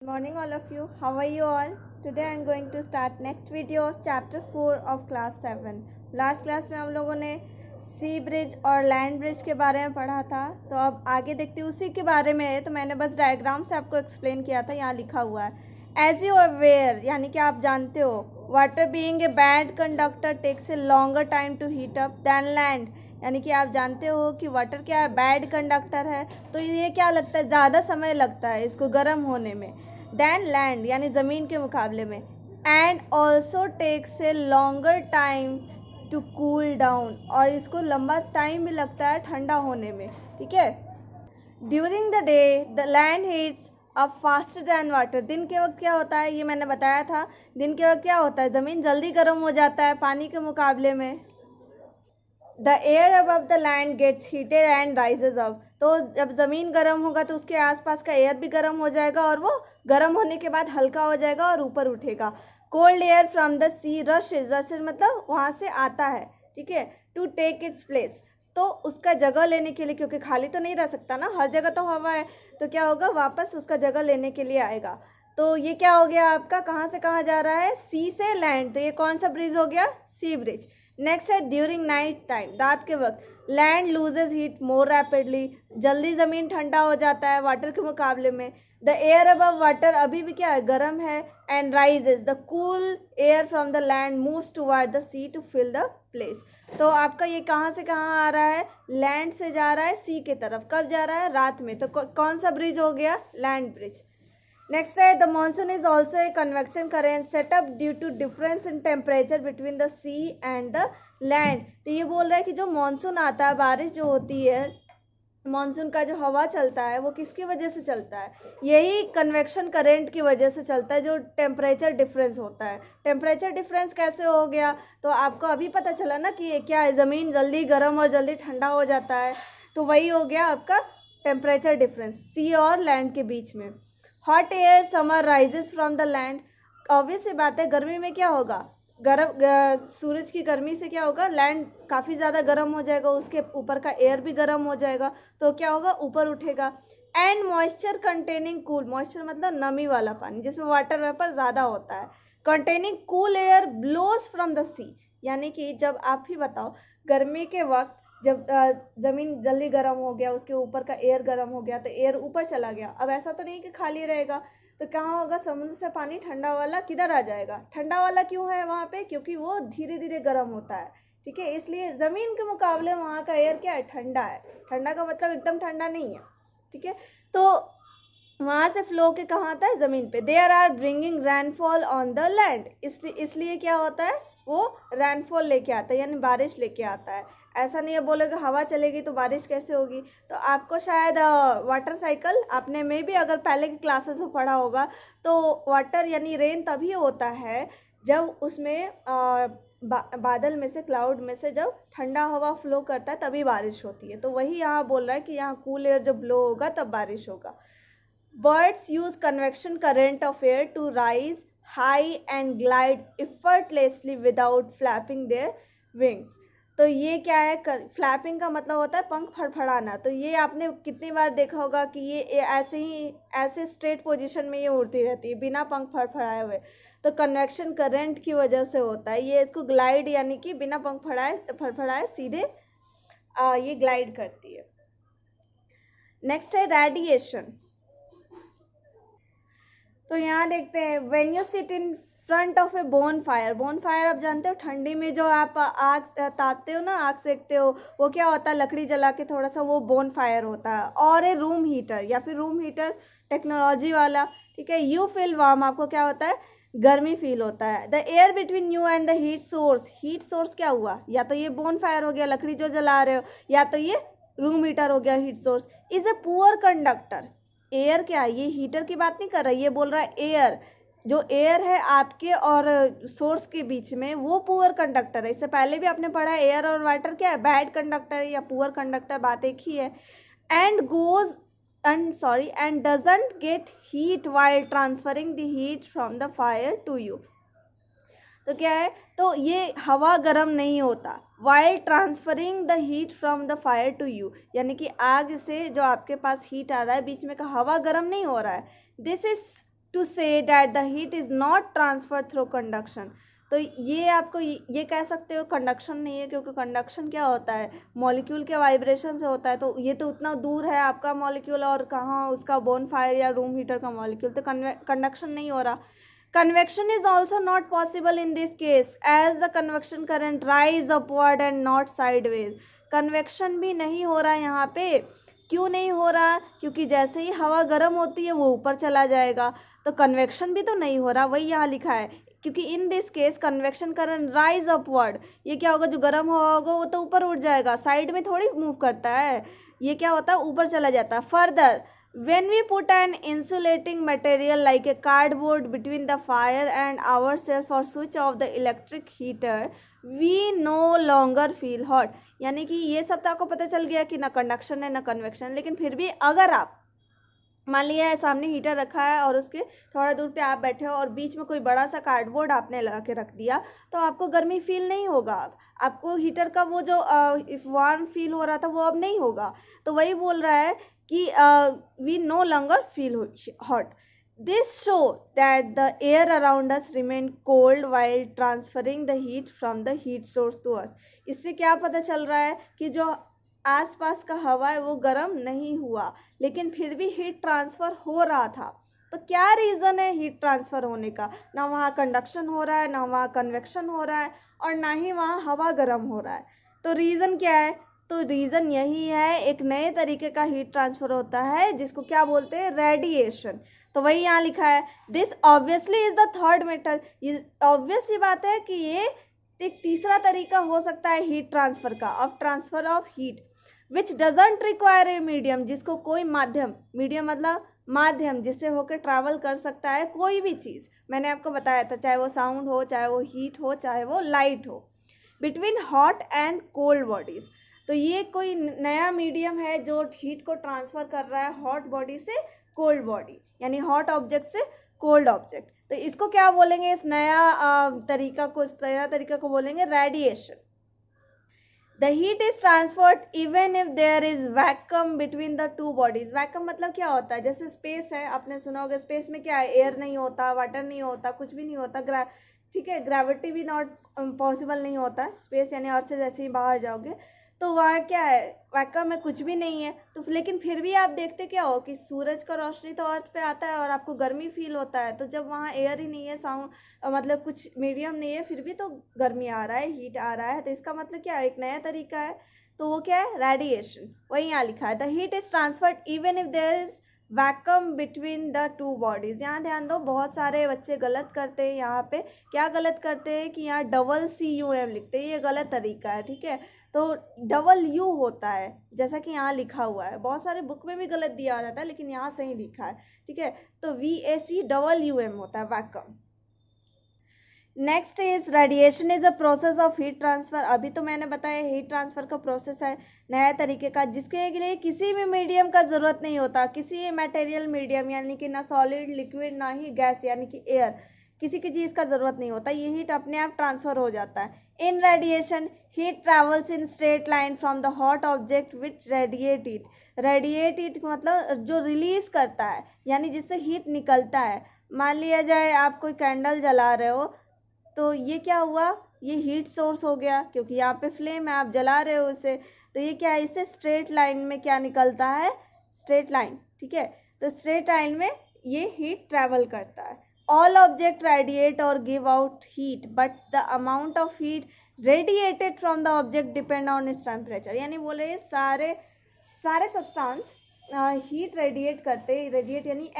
Good morning all of you. How are you all? Today I am going to start next video of chapter 4 of class 7. Last class में हम लोगों ने सी bridge और land bridge के बारे में पढ़ा था, तो अब आगे देखते उसी के बारे में है। तो मैंने बस डायग्राम से आपको एक्सप्लेन किया था, यहाँ लिखा हुआ है एज यू अवेयर, यानी कि आप जानते हो water being a bad conductor takes a longer time to heat up than land, यानी कि आप जानते हो कि वाटर क्या है, बैड कंडक्टर है, तो ये क्या लगता है, ज़्यादा समय लगता है इसको गर्म होने में दैन लैंड, यानी ज़मीन के मुकाबले में। And also takes a longer time to cool down, और इसको लंबा टाइम भी लगता है ठंडा होने में, ठीक है। During the day the land heats up faster than water, दिन के वक्त क्या होता है, ये मैंने बताया था, दिन के वक्त क्या होता है, ज़मीन जल्दी गर्म हो जाता है पानी के मुकाबले में। The air above the land gets heated and rises up, तो जब ज़मीन गर्म होगा तो उसके आसपास का एयर भी गर्म हो जाएगा और वो गर्म होने के बाद हल्का हो जाएगा और ऊपर उठेगा। Cold air from the sea rushes, rushes मतलब वहाँ से आता है, ठीक है, टू टेक इट्स प्लेस, तो उसका जगह लेने के लिए, क्योंकि खाली तो नहीं रह सकता ना, हर जगह तो हवा है, तो क्या होगा, वापस उसका जगह लेने के लिए आएगा। तो ये क्या हो गया आपका, कहाँ से कहाँ जा रहा है, सी से लैंड, तो ये कौन सा ब्रिज हो गया, सी ब्रिज। नेक्स्ट है ड्यूरिंग नाइट टाइम, रात के वक्त लैंड लूजेज हीट मोर रैपिडली, जल्दी ज़मीन ठंडा हो जाता है वाटर के मुकाबले में। द एयर अबव वाटर अभी भी क्या है, गर्म है, and rises the cool air from the land moves toward the sea to fill the place. तो आपका ये कहाँ से कहाँ आ रहा है, लैंड से जा रहा है सी के तरफ, कब जा रहा है, रात में, तो कौन सा ब्रिज हो गया, लैंड ब्रिज। नेक्स्ट है the monsoon is also a convection current setup due to difference in temperature between the sea and the land, तो ये बोल रहा है कि जो मानसून आता है, बारिश जो होती है, मानसून का जो हवा चलता है वो किसकी वजह से चलता है, यही कन्वेक्शन करेंट की वजह से चलता है, जो टेम्परेचर डिफरेंस होता है। टेम्परेचर डिफरेंस कैसे हो गया, तो आपको अभी पता चला ना कि ये क्या है, ज़मीन जल्दी गर्म और जल्दी ठंडा हो जाता है, तो वही हो गया आपका टेम्परेचर डिफरेंस सी और लैंड के बीच में। Hot air summer rises from the land, obvious सी बात है, गर्मी में क्या होगा, सूरज की गर्मी से क्या होगा, लैंड काफ़ी ज़्यादा गर्म हो जाएगा, उसके ऊपर का एयर भी गर्म हो जाएगा, तो क्या होगा, ऊपर उठेगा। And moisture containing cool, moisture मतलब नमी वाला पानी जिसमें वाटर वेपर ज़्यादा होता है, containing cool air blows from the sea, यानी कि जब आप ही बताओ, गर्मी के वक्त जब ज़मीन जल्दी गर्म हो गया, उसके ऊपर का एयर गर्म हो गया, तो एयर ऊपर चला गया, अब ऐसा तो नहीं कि खाली रहेगा, तो कहाँ होगा, समुद्र से पानी ठंडा वाला किधर आ जाएगा, ठंडा वाला क्यों है वहाँ पे, क्योंकि वो धीरे धीरे गर्म होता है, ठीक है, इसलिए ज़मीन के मुकाबले वहाँ का एयर क्या है, ठंडा है। ठंडा का मतलब एकदम ठंडा नहीं है, ठीक है, तो वहाँ से फ्लो के कहाँ आता है, ज़मीन पे। There are bringing rainfall on the land, इसलिए क्या होता है, वो रैनफॉल लेके आता है, यानी बारिश लेके आता है। ऐसा नहीं है बोलेगा हवा चलेगी तो बारिश कैसे होगी, तो आपको शायद वाटर साइकिल आपने में भी अगर पहले की क्लासेस में पढ़ा होगा, तो वाटर यानी रेन तभी होता है जब उसमें बादल में से, क्लाउड में से जब ठंडा हवा फ्लो करता है तभी बारिश होती है, तो वही यहाँ बोल रहा है कि यहाँ कूल एयर जब ब्लो होगा तब बारिश होगा। Birds use convection current of air to rise high and glide effortlessly without flapping their wings. तो ये क्या है, फ्लैपिंग का मतलब होता है पंख फड़फड़ाना, तो ये आपने कितनी बार देखा होगा कि ये ऐसे ही, ऐसे स्ट्रेट पोजीशन में ये उड़ती रहती है बिना पंख फड़फड़ाए हुए, तो कन्वेक्शन करंट की वजह से होता है ये, इसको ग्लाइड यानी कि बिना पंख फड़फड़ाए सीधे ये ग्लाइड करती है। नेक्स्ट है रेडिएशन, तो यहाँ देखते हैं when you sit in front of A bone fire, bone fire आप जानते हो, ठंडी में जो आप आग तापते हो ना, आग सेकते हो, वो क्या होता है, लकड़ी जला के थोड़ा सा, वो बोन फायर होता है। और ए रूम हीटर, या फिर रूम हीटर टेक्नोलॉजी वाला, ठीक है, यू फील वार्म, आपको क्या होता है, गर्मी फील होता है। The air between you and the heat source, heat source क्या हुआ, या तो ये बोन फायर हो गया, लकड़ी जो जला रहे हो, या तो ये रूम हीटर हो गया, heat source, is a poor conductor. Air क्या है, ये हीटर की बात नहीं कर रहा, ये बोल रहा है एयर, जो एयर है आपके और सोर्स के बीच में, वो पुअर कंडक्टर है। इससे पहले भी आपने पढ़ा है एयर और वाटर क्या है, बैड कंडक्टर या पुअर कंडक्टर, बात एक ही है। And goes and doesn't get heat while transferring the heat from the fire to you, तो क्या है, तो ये हवा गर्म नहीं होता, while transferring the heat from the fire to you, यानी कि आग से जो आपके पास हीट आ रहा है, बीच में का हवा गर्म नहीं हो रहा है, this is to say that the heat is not transfer through conduction. तो ये आपको ये कह सकते हो कंडक्शन नहीं है, क्योंकि कंडक्शन क्या होता है, मॉलिक्यूल के वाइब्रेशन से होता है। तो ये तो उतना दूर है आपका मॉलिक्यूल और कहाँ उसका बोन फायर या रूम हीटर का मॉलिक्यूल, तो कंडक्शन नहीं हो रहा। Convection is also not possible in this case as the convection current rise upward and not sideways. Convection भी नहीं हो रहा यहाँ पे। क्यों नहीं हो रहा? क्योंकि जैसे ही हवा गर्म होती है वो ऊपर चला जाएगा, तो कन्वेक्शन भी तो नहीं हो रहा, वही यहाँ लिखा है। क्योंकि in this case convection current rise upward, ये क्या होगा, जो गर्म हवा होगा वो तो ऊपर उठ जाएगा, साइड में थोड़ी मूव करता है, ये क्या होता है, ऊपर चला जाता है। Further, when we put an insulating material like a cardboard between the fire and ourselves or switch off the electric heater, we no longer feel hot। यानी कि ये सब तो आपको पता चल गया कि ना कंडक्शन है ना कन्वेक्शन, लेकिन फिर भी अगर आप मान लिया सामने हीटर रखा है और उसके थोड़ा दूर पे आप बैठे हो और बीच में कोई बड़ा सा कार्डबोर्ड आपने लगा के रख दिया, तो आपको गर्मी फील नहीं होगा। आपको हीटर का वो जो वार्म फील हो रहा था वो अब नहीं होगा। तो वही बोल रहा है कि we no longer feel hot. This show that the air around us remain cold while transferring the heat from the heat source to us. इससे क्या पता चल रहा है कि जो आसपास का हवा है वो गर्म नहीं हुआ, लेकिन फिर भी हीट ट्रांसफ़र हो रहा था। तो क्या रीज़न है हीट ट्रांसफ़र होने का? ना वहाँ कंडक्शन हो रहा है, ना वहाँ कन्वेक्शन हो रहा है, और ना ही वहाँ हवा गर्म हो रहा है। तो रीज़न क्या है? तो रीज़न यही है, एक नए तरीके का हीट ट्रांसफ़र होता है जिसको क्या बोलते हैं, रेडिएशन। तो वही यहाँ लिखा है, this obviously is the third method. ये ऑब्वियस सी बात है कि ये एक तीसरा तरीका हो सकता है हीट ट्रांसफ़र का, of transfer of heat, which doesn't require a medium, जिसको कोई माध्यम, मीडियम मतलब माध्यम, जिससे होकर ट्रैवल कर सकता है कोई भी चीज़। मैंने आपको बताया था, चाहे वो साउंड हो, चाहे वो हीट हो, चाहे वो लाइट हो, between hot and cold bodies. तो ये कोई नया मीडियम है जो हीट को ट्रांसफ़र कर रहा है हॉट बॉडी से कोल्ड बॉडी, यानी हॉट ऑब्जेक्ट से कोल्ड ऑब्जेक्ट। तो इसको क्या बोलेंगे, इस नया तरीका को बोलेंगे radiation. The heat is transferred even if there is vacuum between the two bodies। Vacuum मतलब क्या होता है, जैसे स्पेस है, आपने सुना होगा स्पेस में क्या है, एयर नहीं होता, वाटर नहीं होता, कुछ भी नहीं होता, ठीक है, ग्रेविटी भी नॉट पॉसिबल नहीं होता स्पेस, यानी अर्थ से जैसे ही बाहर जाओगे तो वहाँ क्या है, वैक्यूम में कुछ भी नहीं है। तो लेकिन फिर भी आप देखते क्या हो कि सूरज का रोशनी तो अर्थ पे आता है और आपको गर्मी फील होता है। तो जब वहाँ एयर ही नहीं है, साउंड मतलब कुछ मीडियम नहीं है, फिर भी तो गर्मी आ रहा है, हीट आ रहा है। तो इसका मतलब क्या है, एक नया तरीका है, तो वो क्या है, रेडिएशन। वही यहाँ लिखा है, the heat is transferred even if there is vacuum between the two bodies. यहाँ ध्यान दो, बहुत सारे बच्चे गलत करते हैं। यहाँ पे क्या गलत करते हैं कि यहाँ CUM लिखते हैं, ये गलत तरीका है, ठीक है। तो WU होता है, जैसा कि यहाँ लिखा हुआ है, बहुत सारे बुक में भी गलत दिया रहता है, लेकिन यहाँ सही लिखा है, ठीक है। तो VACWM होता है, vacuum. Next is radiation is a process of heat transfer. अभी तो मैंने बताया हीट ट्रांसफर का प्रोसेस है नया तरीके का, जिसके लिए किसी भी मीडियम का ज़रूरत नहीं होता, किसी मटेरियल मीडियम, यानी कि ना सॉलिड, लिक्विड, ना ही गैस यानी कि एयर, किसी की चीज़ का ज़रूरत नहीं होता, ये हीट अपने आप ट्रांसफ़र हो जाता है। In radiation heat travels in straight line from the hot object which radiate it. Radiate it मतलब जो रिलीज करता है, यानी जिससे हीट निकलता है। मान लिया जाए आप कोई कैंडल जला रहे हो, तो ये क्या हुआ, ये हीट सोर्स हो गया, क्योंकि यहाँ पे फ्लेम है, आप जला रहे हो उसे। तो ये क्या है, इससे स्ट्रेट लाइन में क्या निकलता है, स्ट्रेट लाइन, ठीक है। तो स्ट्रेट लाइन में ये हीट ट्रैवल करता है। ऑल ऑब्जेक्ट रेडिएट और give out heat, but the amount of heat radiated from the object depend on its temperature. यानी बोले सारे सब्सटेंस हीट रेडिएट करते, रेडिएट यानी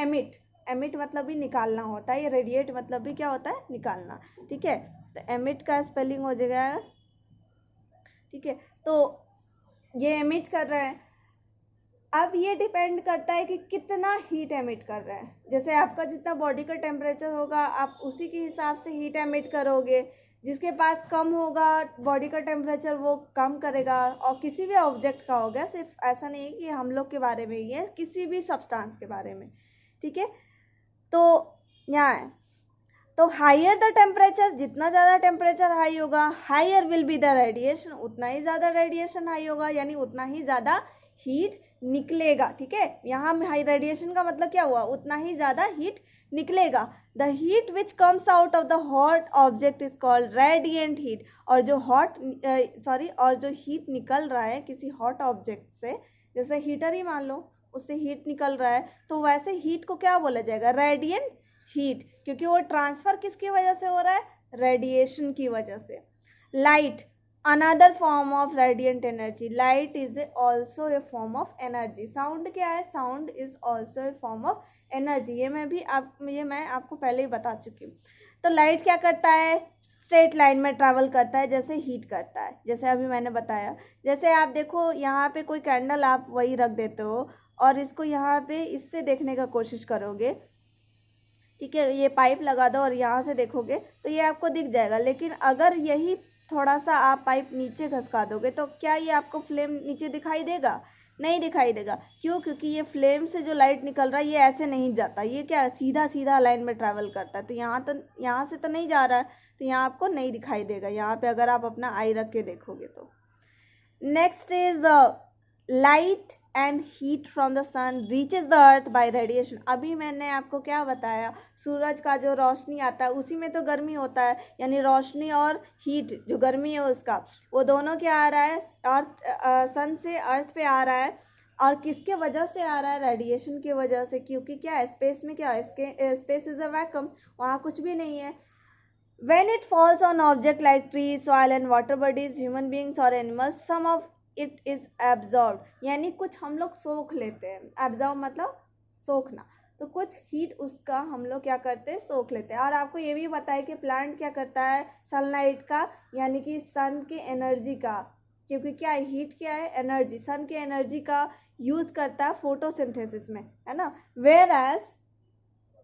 एमिट मतलब भी निकालना होता है, ये रेडिएट मतलब भी क्या होता है, निकालना, ठीक है। तो एमिट का स्पेलिंग हो जाएगा, ठीक है। तो ये एमिट कर रहे हैं। अब ये डिपेंड करता है कि कितना हीट एमिट कर रहे हैं। जैसे आपका जितना बॉडी का टेम्परेचर होगा, आप उसी के हिसाब से हीट एमिट करोगे। जिसके पास कम होगा बॉडी का टेम्परेचर, वो कम करेगा। और किसी भी ऑब्जेक्ट का होगा, सिर्फ ऐसा नहीं है कि हम लोग के बारे में ही है, किसी भी सब्सटेंस के बारे में, ठीक है। तो यहाँ है, तो हाइयर द टेम्परेचर, जितना ज़्यादा टेम्परेचर हाई होगा, higher will be the radiation, उतना ही ज़्यादा रेडिएशन हाई होगा, यानी उतना ही ज़्यादा हीट निकलेगा, ठीक है। यहाँ रेडिएशन का मतलब क्या हुआ, उतना ही ज़्यादा हीट निकलेगा। The heat which comes out of the hot object is called radiant heat. और जो और जो हीट निकल रहा है किसी हॉट ऑब्जेक्ट से, जैसे हीटर ही मान लो, उससे हीट निकल रहा है, तो वैसे हीट को क्या बोला जाएगा, रेडिएंट हीट, क्योंकि वो ट्रांसफर किसकी वजह से हो रहा है, रेडिएशन की वजह से। Light another form of radiant energy, light is also A form of energy. Sound क्या है, sound is also A form of energy. ये मैं आपको पहले ही बता चुकी हूँ। तो लाइट क्या करता है, स्ट्रेट लाइन में ट्रैवल करता है, जैसे हीट करता है, जैसे अभी मैंने बताया। जैसे आप देखो यहाँ पे कोई कैंडल आप वही रख देते हो और इसको यहाँ पे इससे देखने का कोशिश करोगे, ठीक है, ये पाइप लगा दो और यहाँ से देखोगे तो ये आपको दिख जाएगा। लेकिन अगर यही थोड़ा सा आप पाइप नीचे घसका दोगे तो क्या ये आपको फ्लेम नीचे दिखाई देगा, नहीं दिखाई देगा। क्यों, क्योंकि ये फ्लेम से जो लाइट निकल रहा है ये ऐसे नहीं जाता, ये क्या सीधा सीधा लाइन में ट्रैवल करता है। तो यहाँ से तो नहीं जा रहा है, तो यहाँ आपको नहीं दिखाई देगा, यहाँ पे अगर आप अपना आई रख के देखोगे तो। Next is light and heat from the sun reaches the earth by radiation. अभी मैंने आपको क्या बताया, सूरज का जो रोशनी आता है उसी में तो गर्मी होता है, यानी रोशनी और हीट जो गर्मी है उसका, वो दोनों क्या आ रहा है, सन से अर्थ पे आ रहा है। और किसके वजह से आ रहा है, रेडिएशन की वजह से, क्योंकि क्या है, स्पेस में क्या है, स्पेस इज अ वैक्यूम, वहाँ कुछ भी नहीं है। When it falls on object like trees, soil and water bodies, human beings or animals, some of it is absorbed. यानी कुछ हम लोग सोख लेते हैं, absorb मतलब सोखना, तो कुछ हीट उसका हम लोग क्या करते हैं, सोख लेते हैं। और आपको ये भी पता है कि प्लांट क्या करता है, सनलाइट का यानी कि सन की एनर्जी का, क्योंकि क्या है, हीट क्या है, एनर्जी, सन की एनर्जी का यूज करता है फोटोसिंथेसिस में, है ना। Whereas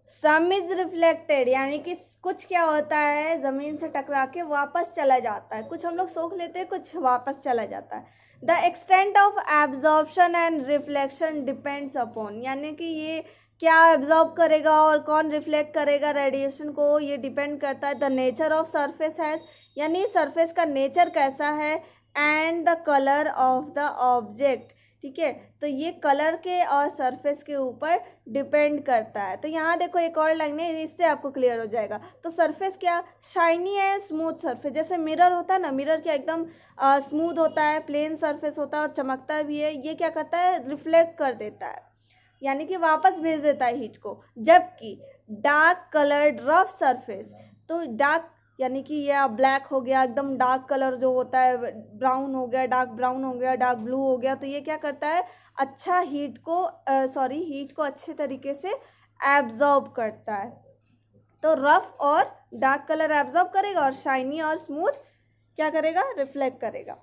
some is reflected, यानी कि कुछ क्या होता है, जमीन से टकरा के वापस चला जाता है, कुछ हम लोग सोख लेते हैं, कुछ वापस चला जाता है। The extent of absorption and reflection depends upon, यानी कि ये क्या एब्जॉर्ब करेगा और कौन रिफ्लेक्ट करेगा रेडिएशन को, ये डिपेंड करता है। The nature of surface has, यानी सरफेस का नेचर कैसा है, and the colour of the object, ठीक है। तो ये कलर के और सरफेस के ऊपर डिपेंड करता है। तो यहाँ देखो एक और लाइन है, इससे आपको क्लियर हो जाएगा। तो सरफेस क्या, शाइनी है, स्मूथ सरफेस, जैसे मिरर होता है ना, मिरर क्या एकदम स्मूथ होता है, प्लेन सरफेस होता है और चमकता भी है, ये क्या करता है, रिफ्लेक्ट कर देता है, यानी कि वापस भेज देता है हीट को। जबकि डार्क कलर्ड रफ सरफेस, तो डार्क यानी कि यह ब्लैक हो गया, एकदम डार्क कलर जो होता है, ब्राउन हो गया, डार्क ब्राउन हो गया, डार्क ब्लू हो गया, तो ये क्या करता है, अच्छा हीट को अच्छे तरीके से एब्जॉर्ब करता है। तो रफ और डार्क कलर एब्जॉर्ब करेगा और शाइनी और स्मूथ क्या करेगा, रिफ्लेक्ट करेगा।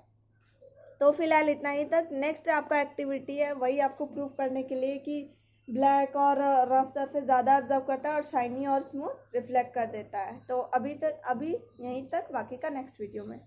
तो फिलहाल इतना ही तक। नेक्स्ट आपका एक्टिविटी है, वही आपको प्रूव करने के लिए कि ब्लैक और रफ सरफेस ज़्यादा ऑब्जर्व करता है और शाइनी और स्मूथ रिफ्लेक्ट कर देता है। तो अभी यहीं तक, बाकी का नेक्स्ट वीडियो में।